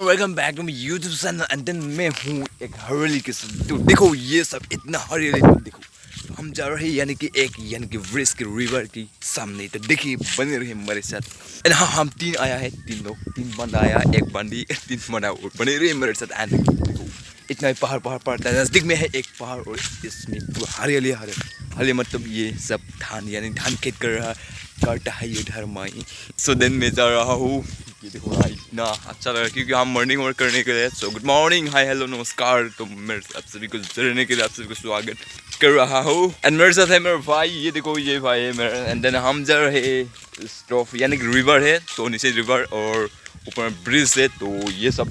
Welcome back to my YouTube channel and then मैं हूँ एक हरियाली के साथ। तो देखो ये सब इतना हरियाली, तो देखो तो हम जा रहे हैं यानी कि ब्रिज के रिवर के सामने। तो देखिए बने रहे हमारे साथ। एंड हाँ, हम तीन आया है, तीन लोग, तीन बंदा आया, एक बंदी, तीन बंदा और बने रहे मेरे साथ। एंड देखो इतना पहाड़ पहाड़ नजदीक में है एक पहाड़, और इसमें पूरा हरियाली हरियाली मतलब ये सब धान यानी धान खेत करता है ये धर्माई। सो देन मैं जा रहा हूँ। ये देखो भाई इतना अच्छा लग रहा है क्योंकि हम मॉर्निंग वॉक करने के लिए। So good morning, hi hello नमस्कार। तो मेरे आप सभी को जुड़ने के लिए आप सभी को स्वागत कर रहा हूँ। एंड मेरे साथ है मेरा भाई, ये देखो ये भाई है मेरा। एंड देन हम जा रहे स्ट्रॉफ यानी कि रिवर है, तो नीचे रिवर और ऊपर ब्रिज है। तो ये सब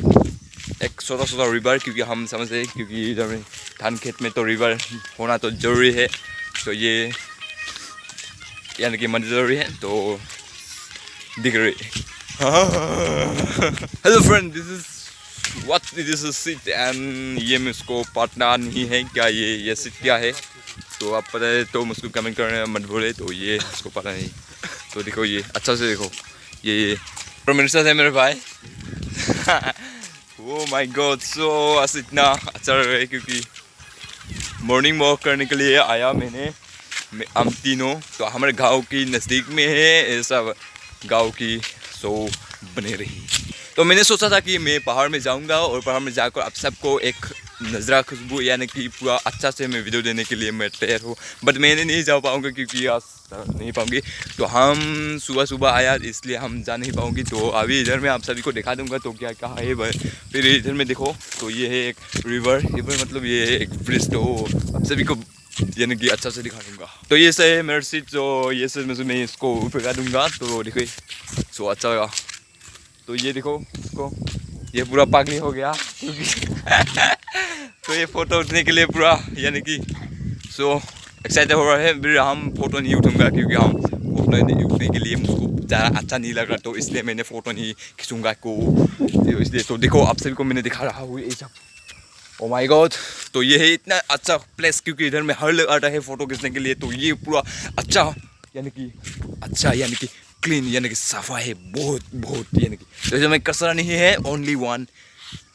एक छोटा छोटा रिवर, क्योंकि हम समझते हैं क्योंकि इधर में धान खेत में तो रिवर होना तो जरूरी है। तो ये यानी कि मंजूरी है, तो दिख रही। Hello friend, this is seat and ये मुझको पता नहीं है क्या ये सीट क्या है। तो आप पता है तो मुझको कमेंट करने मत भूले। तो ये मुझको पता नहीं। तो देखो ये अच्छा से देखो ये और मेरे साथ है मेरे भाई। ओह माय गॉड, सो आज इतना अच्छा लग रहा है क्योंकि मॉर्निंग वॉक करने के लिए आया हम तीनों। तो हमारे गांव की नज़दीक में है ऐसा गांव की, सो बने रही। तो मैंने सोचा था कि मैं पहाड़ में जाऊंगा और पहाड़ में जाकर आप सबको एक नज़रा खुशबू यानी कि पूरा अच्छा से मैं वीडियो देने के लिए मैं तैयार हूँ। बट मैंने नहीं जा पाऊँगा क्योंकि आज नहीं पाऊँगी। तो हम सुबह आया इसलिए हम जा नहीं पाऊँगी। तो अभी इधर में आप सभी को दिखा दूँगा तो क्या कहा है। फिर इधर में देखो तो ये है एक रिवर मतलब ये है एक ब्रिज। तो आप सभी को यानी कि अच्छा से दिखा दूँगा। तो ये से है मेरा सीट, जो ये से मैं इसको ऊपर कर दूँगा। तो देखो सो अच्छा लगा। तो ये देखो इसको, ये पूरा पागली हो गया क्योंकि तो ये फ़ोटो उठने के लिए पूरा यानी कि सो एक्साइटेड हो रहा है। फिर हम फ़ोटो नहीं उठूँगा क्योंकि हम फ़ोटो नहीं उठने के लिए मुझको ज़्यादा अच्छा नहीं लग रहा, तो इसलिए मैंने फ़ोटो नहीं खींचूँगा को इसलिए। तो देखो आप सभी को मैंने दिखा रहा हूँ ये सब। ओ माय गॉड, तो ये है इतना अच्छा प्लेस क्योंकि इधर में हर लोग आता है फ़ोटो खींचने के लिए। तो ये पूरा अच्छा यानी कि क्लीन यानी कि सफा है बहुत यानी कि तो इसमें कचरा नहीं है। ओनली वन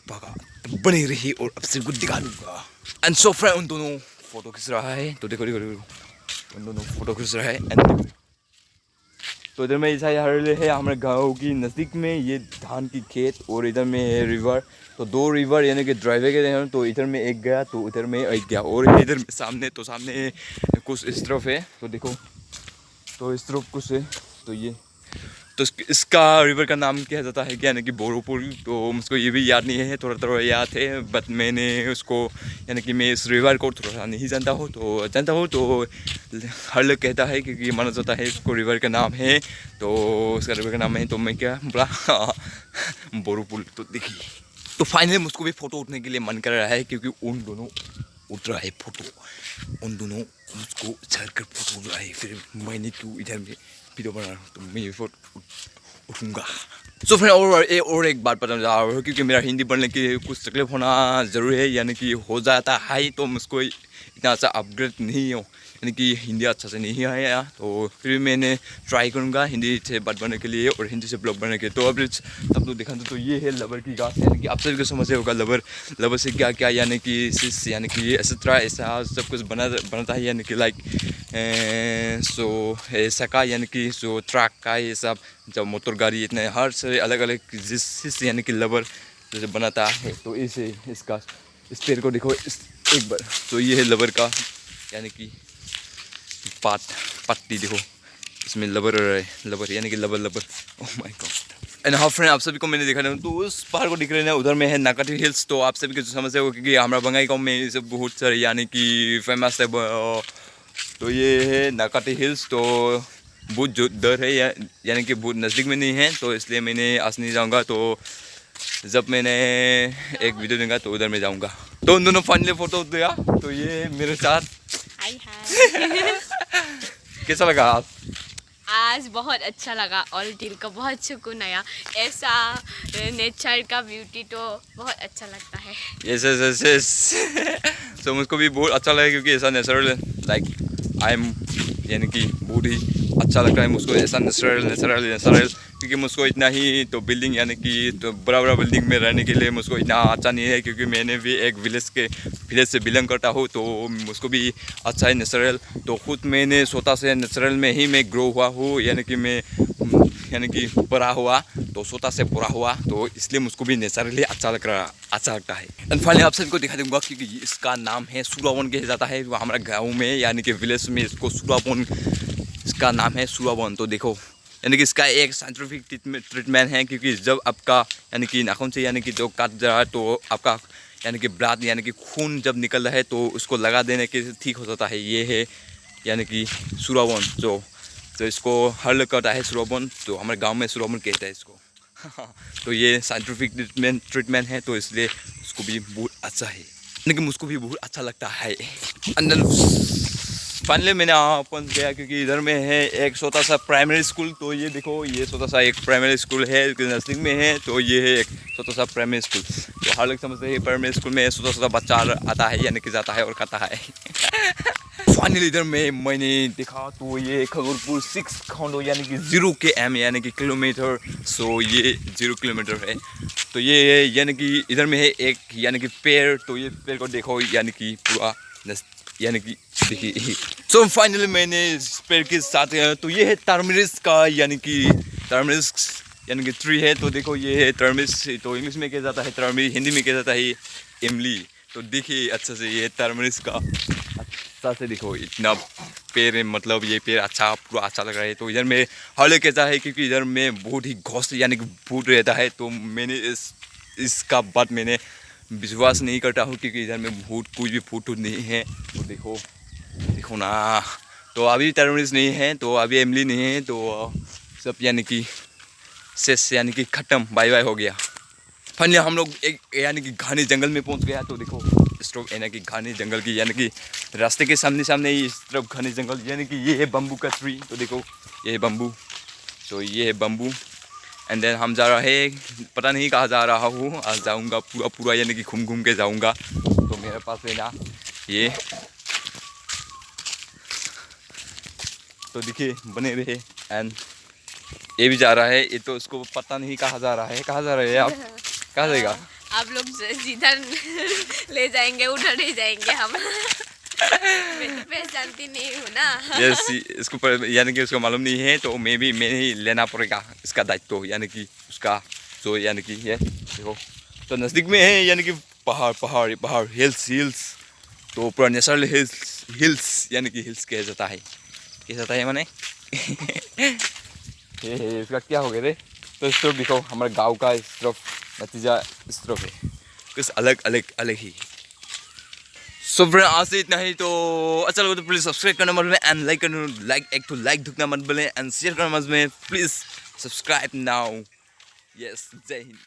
तो बनी रही और अब सिर्फ कुछ दिखा दूंगा। एंड सो फ्रेंड उन दोनों फोटो खींच रहा है। तो देखो उन दोनों फोटो खींच रहा है। एंड तो इधर में ऐसा हरियाली है हमारे गाँव की नज़दीक में, ये धान की खेत और इधर में है रिवर। तो दो रिवर यानी कि ड्राइवर के हैं। तो इधर में एक गया तो उधर में एक गया, और इधर सामने कुछ इस तरफ है। तो देखो तो इस तरफ कुछ है। तो ये तो इसका रिवर का नाम क्या जाता है यानी कि बोरोपुर। तो मुझको ये भी याद नहीं है, थोड़ा याद है। बट मैंने उसको यानी कि मैं इस रिवर को थोड़ा नहीं जानता हूँ। तो हर लोग कहता है क्योंकि माना जाता है इसको रिवर का नाम है। तो उसका रिवर का नाम है तो मैं क्या बोला बोरोपुर। तो देखिए तो फाइनली मुझको भी फ़ोटो उठने के लिए मन कर रहा है क्योंकि उन दोनों उठ रहा है फ़ोटो। उन दोनों मुझको चढ़ कर फ़ोटो उठ रहा है। फिर मैंने क्यों इधर में वीडियो बना रहा हूँ, तो मैं फोटो उठूँगा। सो फिर और एक बात बताना चाह रहा हूँ क्योंकि मेरा हिंदी पढ़ने की कुछ तकलीफ होना ज़रूरी है यानी कि हो जाता है। तो मुझको इतना अच्छा अपग्रेड नहीं हो यानी कि हिंदी अच्छा से नहीं आया। तो फिर मैंने ट्राई करूँगा हिंदी से बात करने के लिए और हिंदी से ब्लॉग बनाने के लिए। तो अब तब लोग दिखाते तो ये है लबर की घास यानी कि आप सभी को समझ होगा लबर से क्या क्या यानी कि सिस यानी कि ऐसा सब कुछ बनाता है यानी कि लाइक सो ऐसा का यानी कि सो ट्रक का ये सब जब मोटर गाड़ी इतने हर से अलग अलग जिस यानी कि लबर जैसे बनाता है। तो इसे इसका इस पेड़ को देखो एक बार। तो ये है लबर का यानी कि पत्ती देखो इसमें लबर यानी कि लबर। Oh my God. एंड हाँ फ्रेंड, आप सभी को मैंने देखा था तो उस पहाड़ को दिख रहे हैं उधर में है नाकाटी हिल्स। तो आप सभी को समझ हो क्योंकि हमारा बंगाई गाँव में ये सब बहुत सारे यानी कि फेमस है। तो ये है नाकाटी हिल्स। तो बहुत जो डर है यानी कि बहुत नज़दीक में नहीं है, तो इसलिए मैंने आज नहीं जाऊँगा। तो जब मैंने एक वीडियो दूँगा तो उधर में जाऊँगा। तो उन दोनों फाइनली फ़ोटो दिया। तो ये मेरे साथ कैसा लगा आज बहुत अच्छा लगा और दिल को बहुत सुकून आया। ऐसा नेचर का ब्यूटी तो बहुत अच्छा लगता है। यस तो मुझको भी बहुत अच्छा लगा क्योंकि ऐसा नेचुरल लाइक आई एम यानी कि बहुत ही अच्छा लगता है मुझको ऐसा नेचुरल क्योंकि मुझको इतना ही तो बिल्डिंग यानी कि तो बड़ा बड़ा बिल्डिंग में रहने के लिए मुझको इतना अच्छा नहीं है, क्योंकि मैंने भी एक विलेज से बिलोंग करता हूँ, तो मुझको भी अच्छा है नेचुरल। तो खुद मैंने छोटा से नेचुरल में ही मैं ग्रो हुआ हूँ, यानी कि मैं यानी कि बड़ा हुआ, तो छोटा से बड़ा हुआ, तो इसलिए मुझको भी नेचुरली अच्छा लगता है। एंड फाइनली आप सबको दिखा दूंगा क्योंकि इसका नाम है सूरावन कहा जाता है हमारा गाँव में, यानी कि विलेज में इसको सूरावन, इसका नाम है सूरावन। तो देखो यानी कि इसका एक साइंटिफिक ट्रीटमेंट है, क्योंकि जब आपका यानी कि नाखून से यानी कि जो काट जा रहा है, तो आपका यानी कि ब्लड यानी कि खून जब निकल रहा है, तो उसको लगा देने के ठीक हो जाता है। ये है यानी कि सूरावन, तो इसको हर लोग करता है सूरावन, तो हमारे गांव में सूरावन कहते हैं इसको। तो ये साइंटिफिक ट्रीटमेंट है, तो इसलिए उसको भी बहुत अच्छा है, यानी कि मुझको भी बहुत अच्छा लगता है। अंदर फाइनली मैंने पहुंच गया, क्योंकि इधर में है एक छोटा सा प्राइमरी स्कूल। तो ये देखो, ये छोटा सा एक प्राइमरी स्कूल है, नजदीक में है। तो ये है एक छोटा सा प्राइमरी स्कूल। तो हर लोग समझते हैं प्राइमरी स्कूल में छोटा छोटा बच्चा आता है, यानी कि जाता है और खाता है। फाइनली इधर में मैंने देखा, तो ये खगरपुर 6 खंडो यानी कि 0 km यानी कि किलोमीटर। सो ये 0 किलोमीटर है। तो ये यानी कि इधर में है एक यानी कि पेड़। तो ये पेड़ को देखो, यानी कि पूरा यानी कि देखिए। सो फाइनली मैंने इस पेड़ के साथ, तो ये है टर्मरिस का यानी कि टर्मरिस यानी कि ट्री है। तो देखो ये है टर्मरिस, तो इंग्लिश में कहा जाता है टर्मरिस, हिंदी में कहा जाता है इमली। तो देखिए अच्छा से ये टर्मरिस का अच्छा से देखो, इतना पेड़ है, मतलब ये पेड़ अच्छा पूरा अच्छा लग रहा है। तो इधर में हर लोग कहता है, क्योंकि इधर में बहुत ही घोंस यानी कि भूत रहता है। तो मैंने इसका बात मैंने विश्वास नहीं करता हूँ, क्योंकि इधर में भूत कोई भी भूत नहीं है। तो देखो ना, तो अभी टर्मरिस नहीं है, तो अभी इमली नहीं है, तो सब यानी कि शेष यानी कि ख़त्म, बाय बाय हो गया। फाइनली हम लोग एक यानी कि घने जंगल में पहुंच गया। तो देखो इस तरफ यानी कि घने जंगल की यानी कि रास्ते के सामने ही इस तरफ घने जंगल, यानी कि ये है बम्बू का ट्री। तो देखो ये है बम्बू, तो ये है बम्बू। एंड देन हम जा रहे हैं, पता नहीं कहाँ जा रहा हूँ, आज जाऊँगा पूरा यानी कि घूम के जाऊँगा। तो मेरे पास है ना ये, तो देखिए बने रहे। एंड ये भी जा रहा है, ये तो उसको पता नहीं कहाँ जा रहा है। कहाँ जा रहे हैं आप? कहाँ जाएगा? आप लोग जिधर ले जाएंगे उधर ही जाएंगे हम। मैं तो पहचानती नहीं हूँ ना। यस, इसको यानी कि उसको मालूम नहीं है, तो मैं ही लेना पड़ेगा इसका दायित्व, यानी कि उसका जो यानी कि ये देखो, तो नज़दीक में है यानी कि पहाड़ हिल्स। तो पूरा नेचुरल हिल्स यानी कि हिल्स कहा जाता है माने। ये इसका क्या हो गया रे? तो इस तरफ देखो, हमारे गांव का इस तरफ नतीजा इस तरफ है, कुछ अलग ही। सो फ्रेंड आज से इतना ही। तो अच्छा लगा तो प्लीज़ सब्सक्राइब करना मत भूलें, एंड लाइक धुकना मत भूलें, एंड शेयर करना मत भूलें। Please subscribe now. यस, जय हिंद।